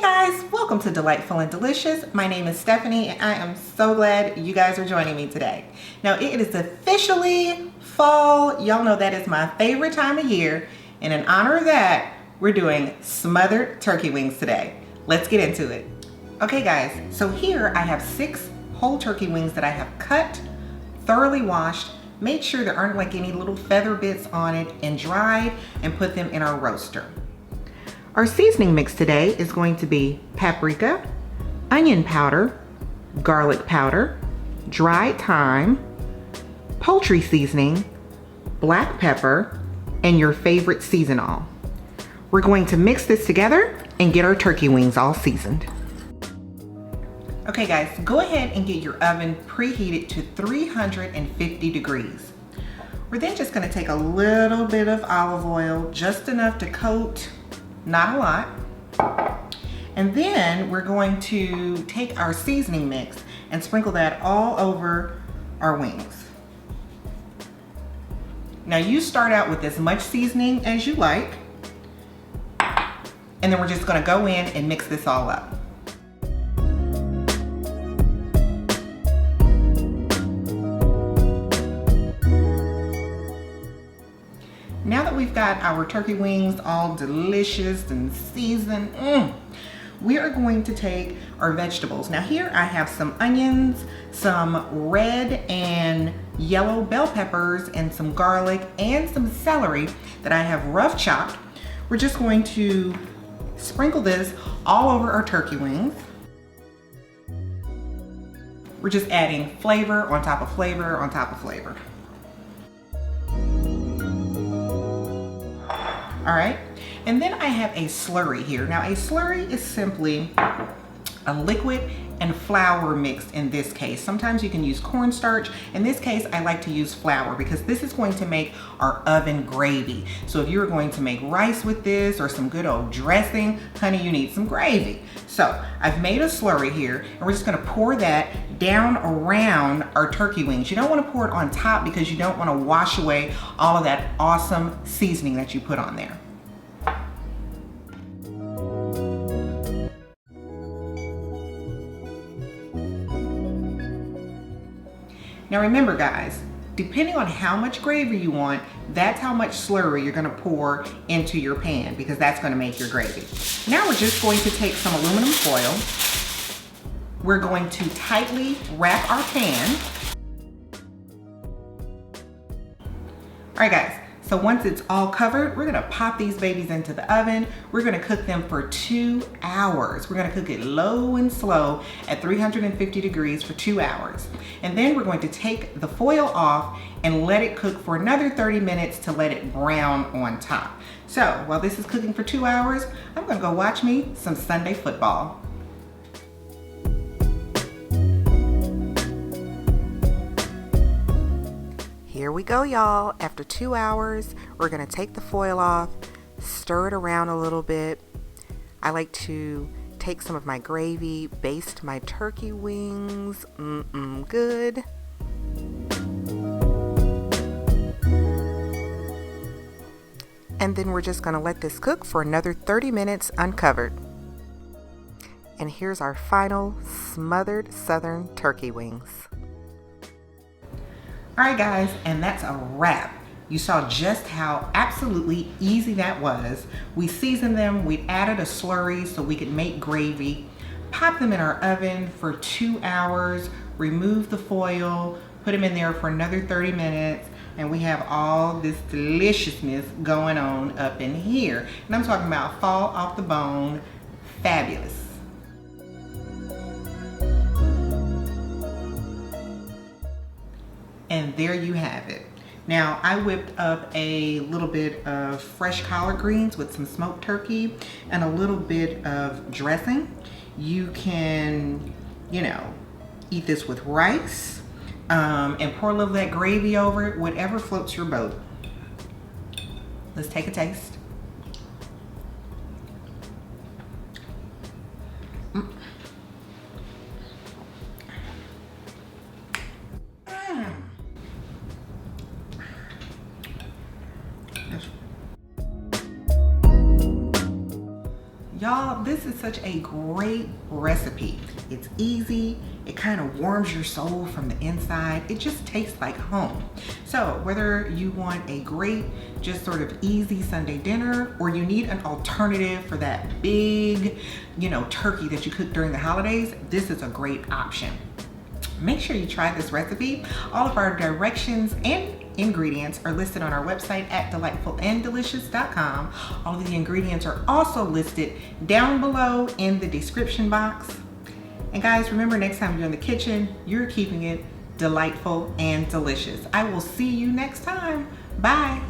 Guys, welcome to Delightful and Delicious. My name is Stephanie and I am so glad you guys are joining me today. Now it is officially fall. Y'all know that is my favorite time of year, and in honor of that, we're doing smothered turkey wings today. Let's get into it. Okay guys, so here I have 6 whole turkey wings that I have cut, thoroughly washed, made sure there aren't like any little feather bits on it, and dried and put them in our roaster. Our seasoning mix today is going to be paprika, onion powder, garlic powder, dried thyme, poultry seasoning, black pepper, and your favorite seasonal. We're going to mix this together and get our turkey wings all seasoned. Okay guys, go ahead and get your oven preheated to 350 degrees. We're then just gonna take a little bit of olive oil, just enough to coat, not a lot. And then we're going to take our seasoning mix and sprinkle that all over our wings. Now you start out with as much seasoning as you like, and then we're just gonna go in and mix this all up. Now that we've got our turkey wings all delicious and seasoned, we are going to take our vegetables. Now here I have some onions, some red and yellow bell peppers, and some garlic and some celery that I have rough chopped. We're just going to sprinkle this all over our turkey wings. We're just adding flavor on top of flavor on top of flavor. All right, and then I have a slurry here. Now a slurry is simply a liquid and flour mixed in this case. Sometimes you can use cornstarch. In this case, I like to use flour because this is going to make our oven gravy. So if you're going to make rice with this or some good old dressing, honey, you need some gravy. So I've made a slurry here, and we're just gonna pour that down around our turkey wings. You don't wanna pour it on top because you don't wanna wash away all of that awesome seasoning that you put on there. Now remember guys, depending on how much gravy you want, that's how much slurry you're gonna pour into your pan, because that's gonna make your gravy. Now we're just going to take some aluminum foil. We're going to tightly wrap our pan. All right guys, so once it's all covered, we're gonna pop these babies into the oven. We're gonna cook them for 2 hours. We're gonna cook it low and slow at 350 degrees for 2 hours. And then we're going to take the foil off and let it cook for another 30 minutes to let it brown on top. So while this is cooking for 2 hours, I'm gonna go watch me some Sunday football. Here we go, y'all. After 2 hours, we're gonna take the foil off, stir it around a little bit. I like to take some of my gravy, baste my turkey wings, good. And then we're just gonna let this cook for another 30 minutes uncovered. And here's our final smothered southern turkey wings. All right guys, and that's a wrap. You saw just how absolutely easy that was. We seasoned them, we added a slurry so we could make gravy, pop them in our oven for 2 hours, remove the foil, put them in there for another 30 minutes, and we have all this deliciousness going on up in here. And I'm talking about fall off the bone, fabulous. And there you have it. Now I whipped up a little bit of fresh collard greens with some smoked turkey and a little bit of dressing. You can, you know, eat this with rice and pour a little of that gravy over it, whatever floats your boat. Let's take a taste. Y'all, this is such a great recipe. It's easy, it kind of warms your soul from the inside. It just tastes like home. So whether you want a great, just sort of easy Sunday dinner, or you need an alternative for that big, turkey that you cook during the holidays, this is a great option. Make sure you try this recipe. All of our directions and ingredients are listed on our website at delightfulanddelicious.com. All of the ingredients are also listed down below in the description box. And guys, remember, next time you're in the kitchen, you're keeping it delightful and delicious. I will see you next time. Bye.